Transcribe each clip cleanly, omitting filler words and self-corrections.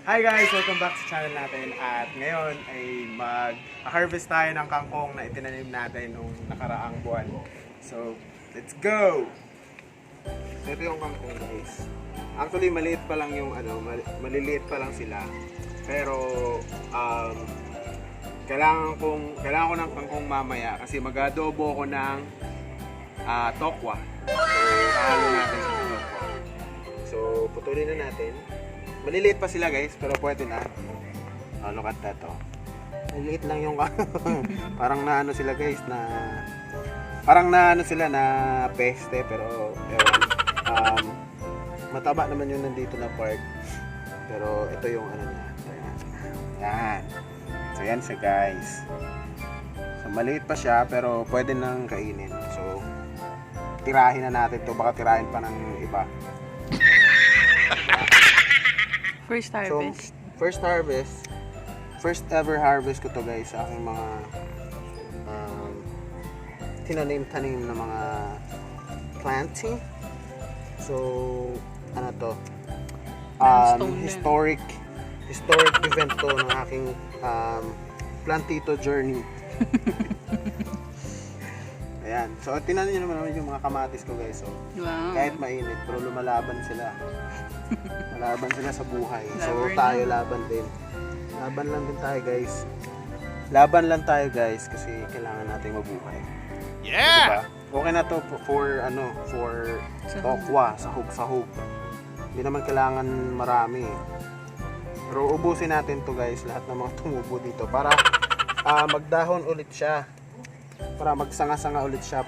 Hi guys! Welcome back sa channel natin at ngayon ay mag-harvest tayo ng kangkong na itinanim natin nung nakaraang buwan. So, let's go! Ito yung kangkong guys. Actually, maliit pa lang yung maliliit pa lang sila. Pero, kailangan ko ng kangkong mamaya kasi mag-adobo ko ng tokwa. So, halo natin yung tokwa. So, putulin na natin. Maliliit pa sila guys, pero pwede na. Oh, look at that, oh. Maliliit lang yung parang naano sila guys na parang naano sila na peste, pero ewan. Mataba naman yung nandito na part. Pero ito yung ano niya. Yan. So yan siya guys. So maliit pa siya pero pwede nang kainin. So tirahin na natin to, baka tirahin pa ng iba. First harvest. So, first ever harvest ko to guys sa aking mga tinanim-tanim na mga planting. So, ano to? Historic event to ng aking plantito journey. Ayan. So, tinanim nyo naman yung mga kamatis ko guys. So, Wow. kahit mainit, pero lumalaban sila. Laban sila sa buhay. So Never tayo know. laban din. Laban lang din tayo guys. Laban lang tayo guys kasi kailangan natin mabuhay. Yeah! Diba? Okay na to for tokwa, sahog. Hindi naman kailangan marami. Pero ubusin natin to guys, lahat ng mga tumubo dito para magdahon ulit siya. Para magsanga-sanga ulit siya.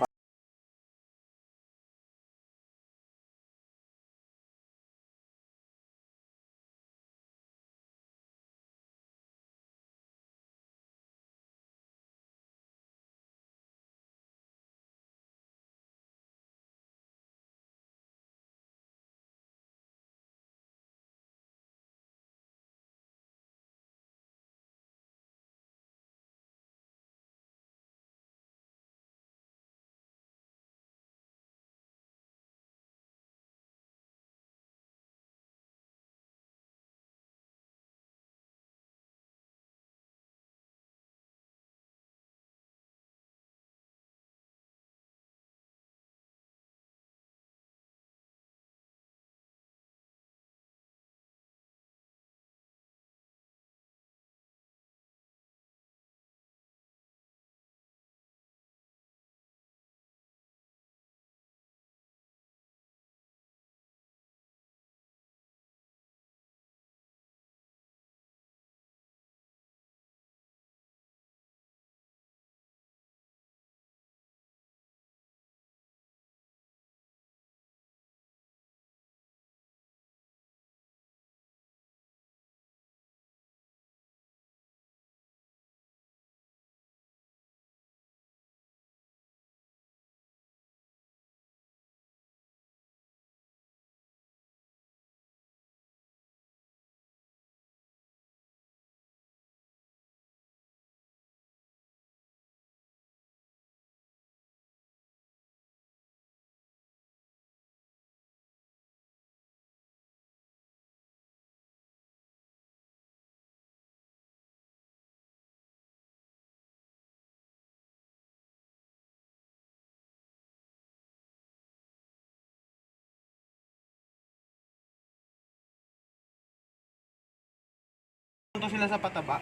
Punto sila sa pataba.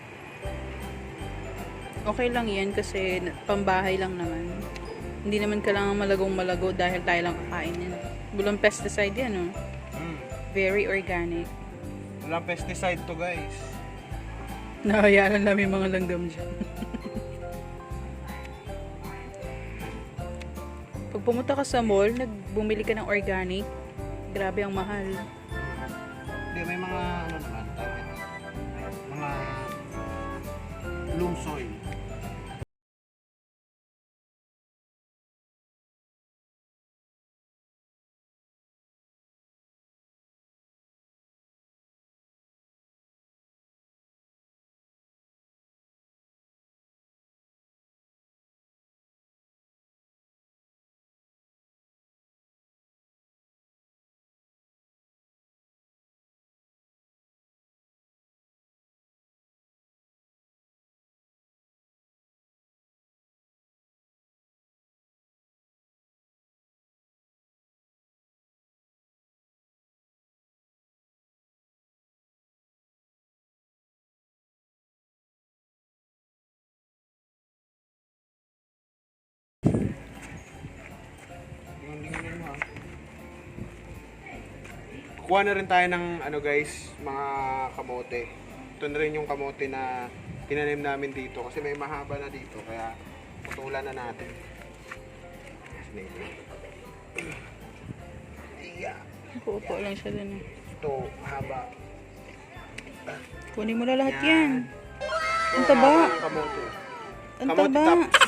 Okay lang yan kasi pambahay lang naman. Hindi naman kailangan malagong malago dahil tayo lang kakain yan. Walang pesticide yan, oh. Very organic. Walang pesticide to guys. Nahayaan lang yung mga langgam dyan. Pag pumunta ka sa mall, bumili ka ng organic, grabe ang mahal. Hindi, may mga naman, mga loam soil. Lingon-lingonin mo ha. Kukuha na rin tayo ng ano guys, mga kamote. Ito na rin yung kamote na tinanim namin dito kasi may mahaba na dito kaya putulan na natin. Iya. Upo lang siya dun. Ito, haba. Kunin mo na lahat yan. Ito, Ang taba. haba ng kamote. Ang Kamote taba. tops.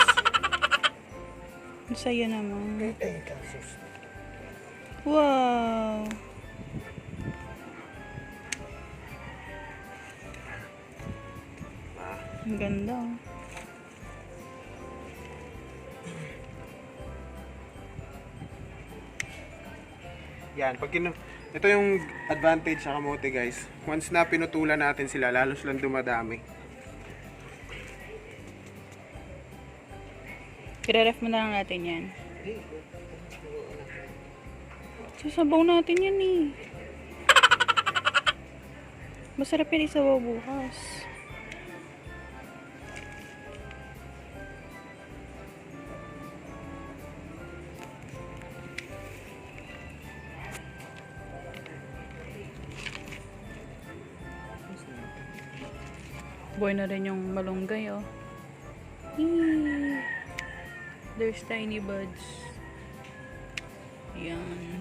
Ang saya naman. Ay, kasus. Wow. Ang ganda. Oh. Yan, ito yung advantage sa kamote guys. Once na pinutulan natin sila, lalo silang dumadami. Kira-ref mo na lang natin yan. Sasabaw natin yan eh. Masarap yan isabaw bukas. Boy na rin yung malunggay oh. Eee. There's tiny buds. Ayan.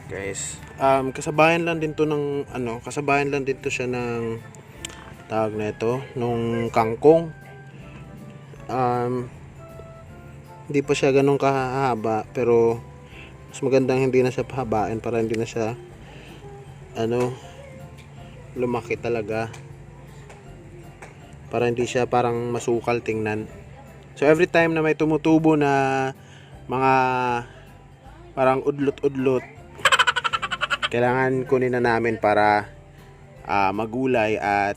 Guys, kasabayan lang din to ng kasabayan lang din to siya ng tawag na ito, nung kangkong. Hindi pa siya ganun kahaba, pero mas magandang hindi na siya pahabain para hindi na siya lumaki talaga. Para hindi siya parang masukal tingnan. So every time na may tumutubo na mga parang udlot-udlot, kailangan kunin na namin para magulay at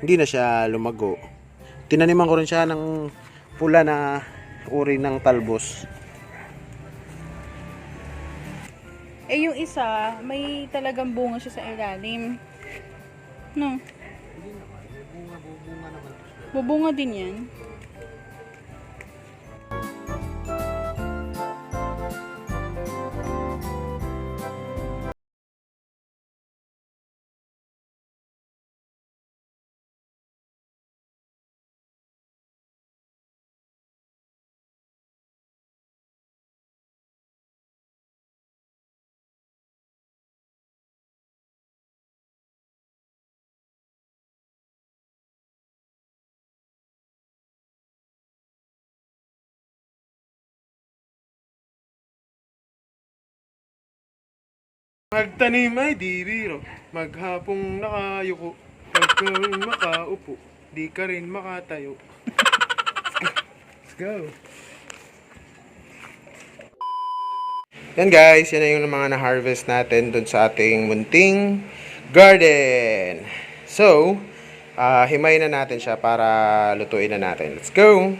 hindi na siya lumago. Tinaniman ko rin siya ng pula na uri ng talbos. Eh yung isa, may talagang bunga siya sa ilalim. No? Bubunga din yan. Magtanim ay di biro, maghapong nakayuko, pagka makaupo, di ka rin makatayo. Let's go. Yan guys, yan na yung mga na-harvest natin dun sa ating munting garden. So, himayin na natin siya para lutuin na natin. Let's go!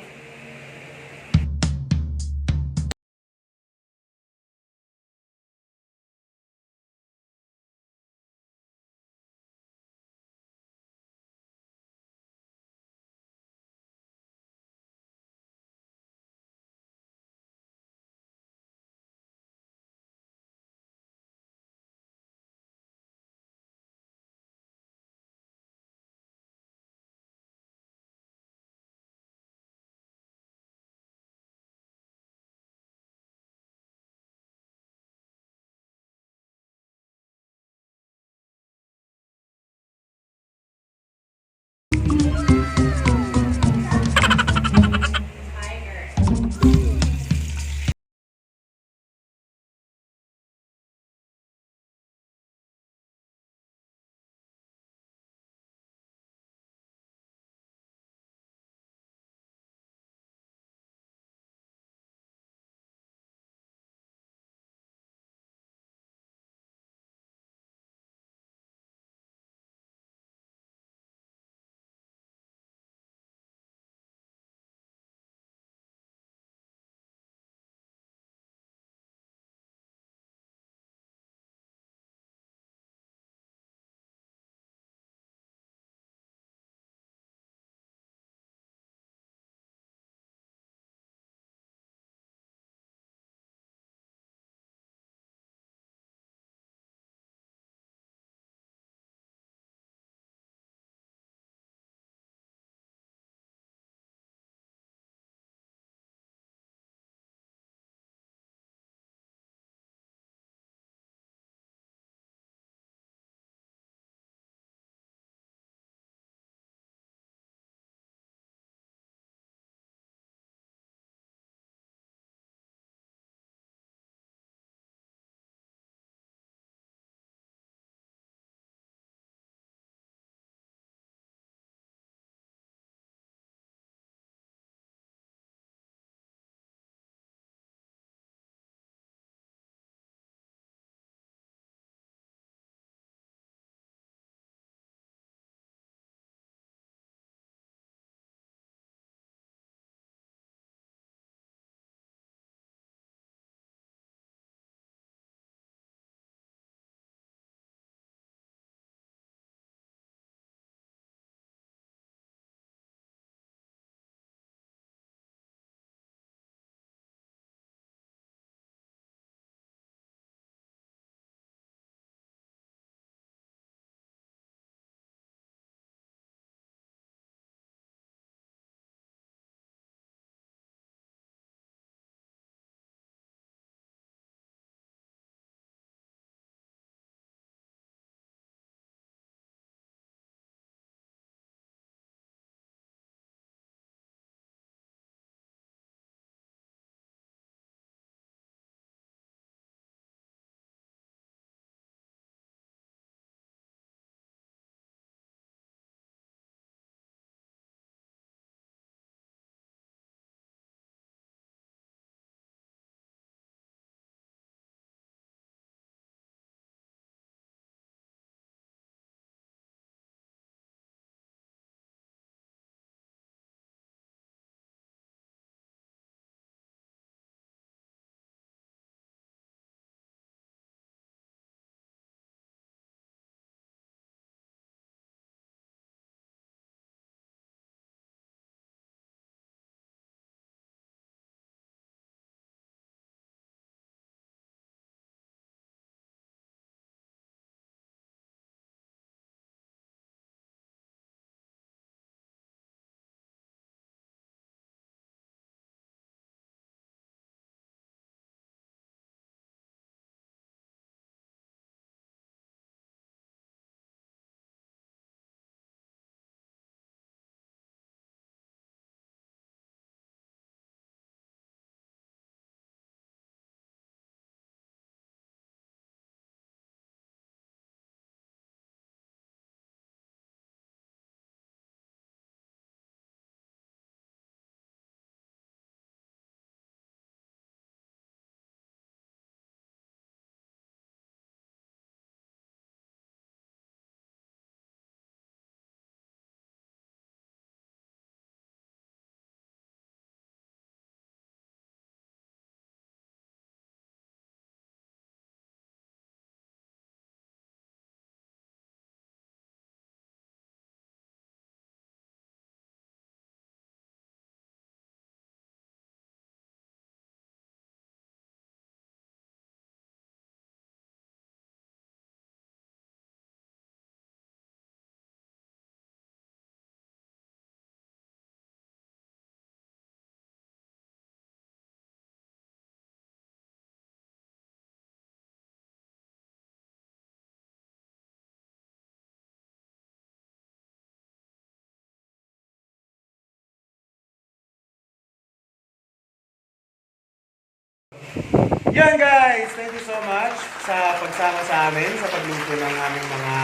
Yan guys, thank you so much sa pagsama sa amin sa pagluto ng aming mga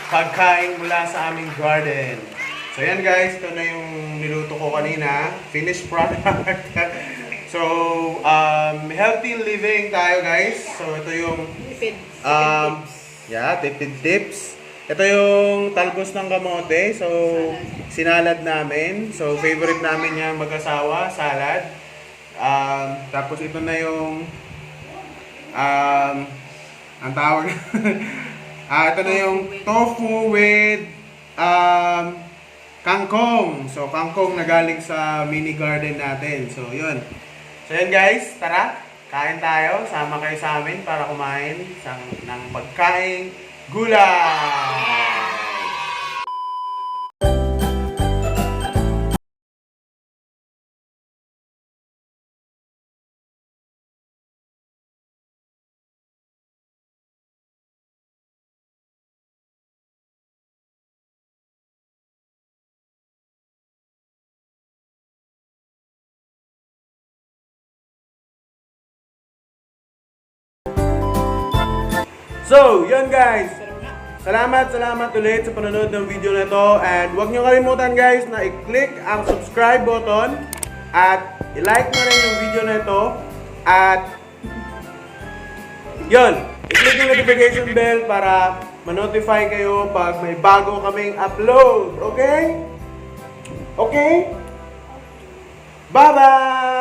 pagkain mula sa aming garden. So yan guys, ito na yung niluto ko kanina, finished product. So, healthy living tayo guys. So ito yung tipid tips. Ito yung talbos ng kamote. So, sinalad namin. So, favorite namin yung mag-asawa, salad. Tapos ito na yung ang tawag ito na yung tofu with kangkong. So, kangkong na galing sa mini garden natin. So, yun. So, yun guys. Tara, kain tayo. Sama kayo sa amin para kumain ng pagkain gulay. So, yun guys. Salamat ulit sa panonood ng video na ito. And huwag nyo kalimutan guys na i-click ang subscribe button at i-like na rin yung video na ito. At yun, i-click yung notification bell para ma-notify kayo pag may bago kaming upload. Okay? Okay? Bye-bye!